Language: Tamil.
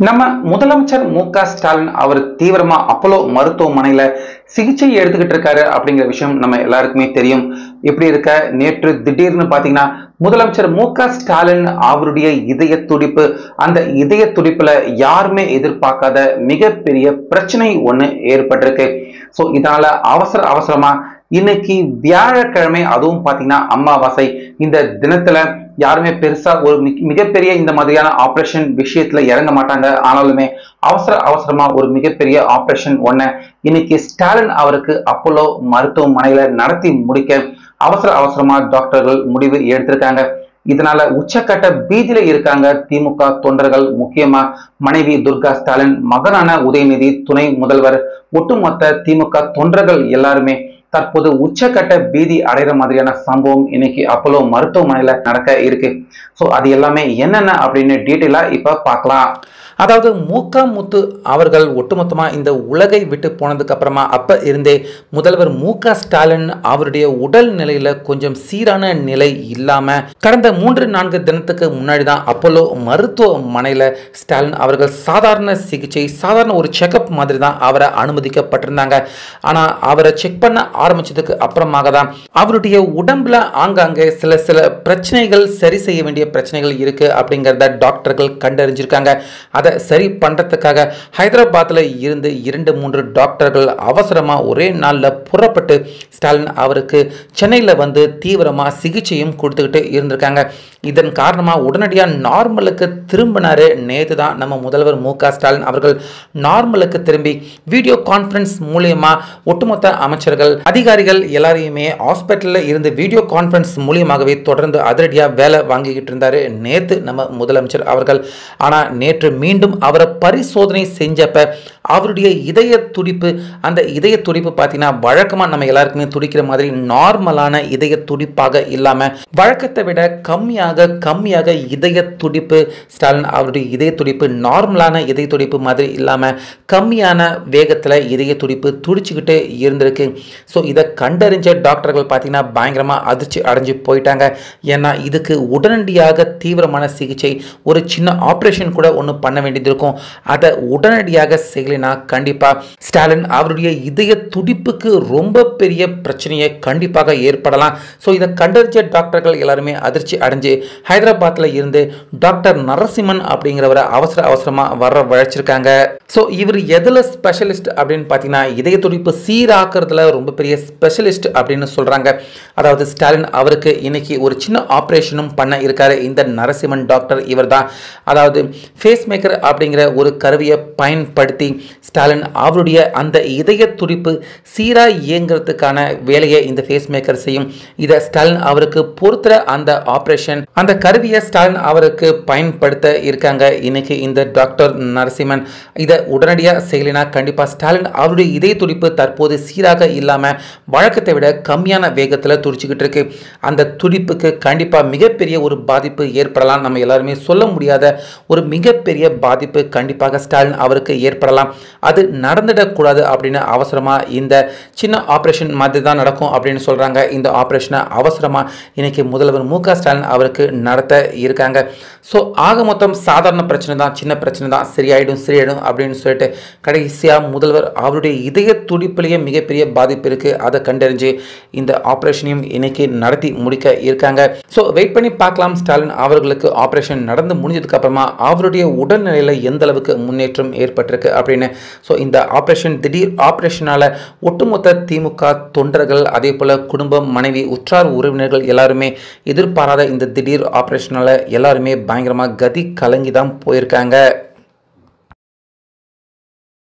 நம்ம முதலமைச்சர் ஸ்டாலின் அவர் தீவிரமா அப்போலோ மருத்துவமனையில சிகிச்சை எடுத்துக்கிட்டு இருக்காரு அப்படிங்கிற விஷயம் நம்ம எல்லாருக்குமே தெரியும். இப்படி இருக்க நேற்று திடீர்னு பாத்தீங்கன்னா முதலமைச்சர் ஸ்டாலின் அவருடைய இதய துடிப்பு, அந்த இதய துடிப்புல யாருமே எதிர்பார்க்காத மிகப்பெரிய பிரச்சனை ஒண்ணு ஏற்பட்டிருக்கு. சோ இதனால அவசரமா இன்னைக்கு வியாழக்கிழமை, அதுவும் பாத்தீங்கன்னா அமாவாசை, இந்த தினத்துல யாருமே பெருசா ஒரு மிகப்பெரிய இந்த மாதிரியான ஆபரேஷன் விஷயத்துல இறங்க மாட்டாங்க. ஆனாலுமே அவசரமா ஒரு மிகப்பெரிய ஆபரேஷன் ஒண்ண இன்னைக்கு ஸ்டாலின் அவருக்கு அப்போலோ மருத்துவமனையில நடத்தி முடிக்க அவசரமா டாக்டர்கள் முடிவு எடுத்திருக்காங்க. இதனால உச்சக்கட்ட பீதியில இருக்காங்க திமுக தொண்டர்கள். முக்கியமா மனைவி துர்கா ஸ்டாலின், மகனான உதயநிதி, துணை முதல்வர், ஒட்டுமொத்த திமுக தொண்டர்கள் எல்லாருமே தற்போது உச்சக்கட்ட பீதி அடைகிற மாதிரியான சம்பவம் இன்னைக்கு அப்போலோ மருத்துவமனையில நடக்க இருக்கு. சோ அது எல்லாமே என்னென்ன அப்படின்னு டீட்டெயிலா இப்ப பார்க்கலாம். அதாவது முத்து அவர்கள் ஒட்டுமொத்தமா இந்த உலகை விட்டு போனதுக்கு அப்புறமா அப்ப இருந்தே முதல்வர் ஸ்டாலின் அவருடைய உடல் நிலையில கொஞ்சம் சீரான நிலை இல்லாம கடந்த 3-4 தினத்துக்கு முன்னாடி தான் அப்போலோ மருத்துவமனையில ஸ்டாலின் அவர்கள் சாதாரண சிகிச்சை, சாதாரண ஒரு செக்அப் மாதிரி தான் அவரை அனுமதிக்கப்பட்டிருந்தாங்க. ஆனா அவரை செக் பண்ண ஆரம்பிச்சதுக்கு அப்புறமாக தான் அவருடைய உடம்புல ஆங்காங்கே சில பிரச்சனைகள், சரி செய்ய வேண்டிய பிரச்சனைகள் இருக்கு அப்படிங்கிறத டாக்டர்கள் கண்டறிஞ்சிருக்காங்க. அதை சரி பண்றதுக்காக ஹைதராபாத்ல இருந்து 2-3 டாக்டர்கள் அவசரமா ஒரே நாள்ல புறப்பட்டு ஸ்டாலின் அவருக்கு சென்னையில வந்து தீவிரமா சிகிச்சையும் கொடுத்துக்கிட்டு இருந்திருக்காங்க. இதன் காரணமா உடனடியா நார்மலுக்கு திரும்பினாரு. நேற்று தான் நம்ம முதல்வர் ஸ்டாலின் அவர்கள் நார்மலுக்கு திரும்பி வீடியோ கான்ஃபரன்ஸ் மூலியமா ஒட்டுமொத்த அமைச்சர்கள், அதிகாரிகள் எல்லாரையுமே ஹாஸ்பிட்டல்ல இருந்து வீடியோ கான்ஃபரன்ஸ் மூலியமாகவே தொடர்ந்து அதிரடியா வேலை வாங்கிக்கிட்டு இருந்தாரு நேற்று நம்ம முதலமைச்சர் அவர்கள். ஆனா நேற்று மீண்டும் அவரை பரிசோதனை செஞ்சப்ப அவருடைய இதய துடிப்பு, அந்த இதய துடிப்பு பார்த்தீங்கன்னா வழக்கமா நம்ம எல்லாருக்குமே துடிக்கிற மாதிரி நார்மலான இதய துடிப்பாக இல்லாம வழக்கத்தை விட கம்மியாக இதய துடிப்பு, ஸ்டாலின் அவருடைய இதய துடிப்பு நார்மலான இதய துடிப்பு மாதிரி இல்லாம கம்மியான வேகத்துல இதய துடிப்பு துடிச்சுக்கிட்டு இருந்திருக்கு. ஸோ இதை கண்டறிஞ்ச டாக்டர்கள் பார்த்தீங்கன்னா பயங்கரமா அதிர்ச்சி அடைஞ்சு போயிட்டாங்க. ஏன்னா இதுக்கு உடனடியாக தீவிரமான சிகிச்சை, ஒரு சின்ன ஆபரேஷன் கூட ஒன்று பண்ண வேண்டியது இருக்கும். அதை உடனடியாக செய்யலைன்னா கண்டிப்பா ஸ்டாலின் அவருடைய இதய துடிப்புக்கு ரொம்ப பெரிய பிரச்சனையை கண்டிப்பாக ஏற்படலாம். ஸோ இதை கண்டறிஞ்ச டாக்டர்கள் எல்லாருமே அதிர்ச்சி அடைஞ்சு ஹைதராபாத்ல இருந்து டாக்டர் நரசிம்மன் அப்படிங்கிறவரை அவசரமா வர வழைச்சிருக்காங்க. ஸோ இவர் எதுல ஸ்பெஷலிஸ்ட் அப்படின்னு பார்த்தீங்கன்னா இதய துடிப்பு சீராக்குறதுல ரொம்ப பெரிய ஸ்பெஷலிஸ்ட் அப்படின்னு சொல்றாங்க. அதாவது ஸ்டாலின் அவருக்கு இன்னைக்கு ஒரு சின்ன ஆபரேஷனும் பண்ண இருக்காரு இந்த நரசிம்மன் டாக்டர். இவர் தான் அதாவது ஃபேஸ் மேக்கர் அப்படிங்கிற ஒரு கருவியை பயன்படுத்தி ஸ்டாலின் அவருடைய அந்த இதய துடிப்பு சீரா இயங்குறதுக்கான வேலையை இந்த ஃபேஸ் மேக்கர் செய்யும். இதை ஸ்டாலின் அவருக்கு பொறுத்துற அந்த ஆபரேஷன், அந்த கருவியை ஸ்டாலின் அவருக்கு பயன்படுத்த இருக்காங்க இன்னைக்கு இந்த டாக்டர் நரசிம்மன். இதை உடனடியாக செய்யலைனா கண்டிப்பா ஸ்டாலின் அவருடைய இதய துடிப்பு தற்போது சீராக இல்லாம வழக்கத்தை விட கம்மியான வேகத்தில் துடிச்சுக்கிட்டு இருக்கு. அந்த துடிப்புக்கு கண்டிப்பா மிகப்பெரிய ஒரு பாதிப்பு ஏற்படலாம். நம்ம எல்லாருமே சொல்ல முடியாத ஒரு மிகப்பெரிய பாதிப்பு கண்டிப்பாக ஸ்டாலின் அவருக்கு ஏற்படலாம். அது நடந்துடக்கூடாது அப்படின்னு அவசரமா இந்த சின்ன ஆபரேஷன் மாதிரி தான் நடக்கும் அப்படின்னு சொல்றாங்க. இந்த ஆபரேஷனை அவசரமா இன்னைக்கு முதல்வர் ஸ்டாலின் அவருக்கு நடத்த இருக்காங்க. ஸோ ஆக மொத்தம் சாதாரண பிரச்சனை தான், சின்ன பிரச்சனை தான், சரியாயிடும் அப்படின்னு சொல்லிட்டு கடைசியா முதல்வர் அவருடைய இதய துடிப்புலேயே மிகப்பெரிய பாதிப்பு இருக்கு, அதை கண்டறிஞ்சு இந்த ஆபரேஷனையும் இன்னைக்கு நடத்தி முடிக்க இருக்காங்க. ஸோ வெயிட் பண்ணி பார்க்கலாம் ஸ்டாலின் அவர்களுக்கு ஆபரேஷன் நடந்து முடிஞ்சதுக்கு அப்புறமா அவருடைய உடல்நிலையில எந்த அளவுக்கு முன்னேற்றம் ஏற்பட்டிருக்கு அப்படின்னு. ஸோ இந்த ஆபரேஷன், திடீர் ஆபரேஷனால ஒட்டுமொத்த திமுக தொண்டர்கள், அதே போல குடும்பம், மனைவி, உற்றார் உறவினர்கள் எல்லாருமே எதிர்பாராத இந்த திடீர் ஆபரேஷனால எல்லாருமே பயங்கரமா கதி கலங்கி தான் போயிருக்காங்க.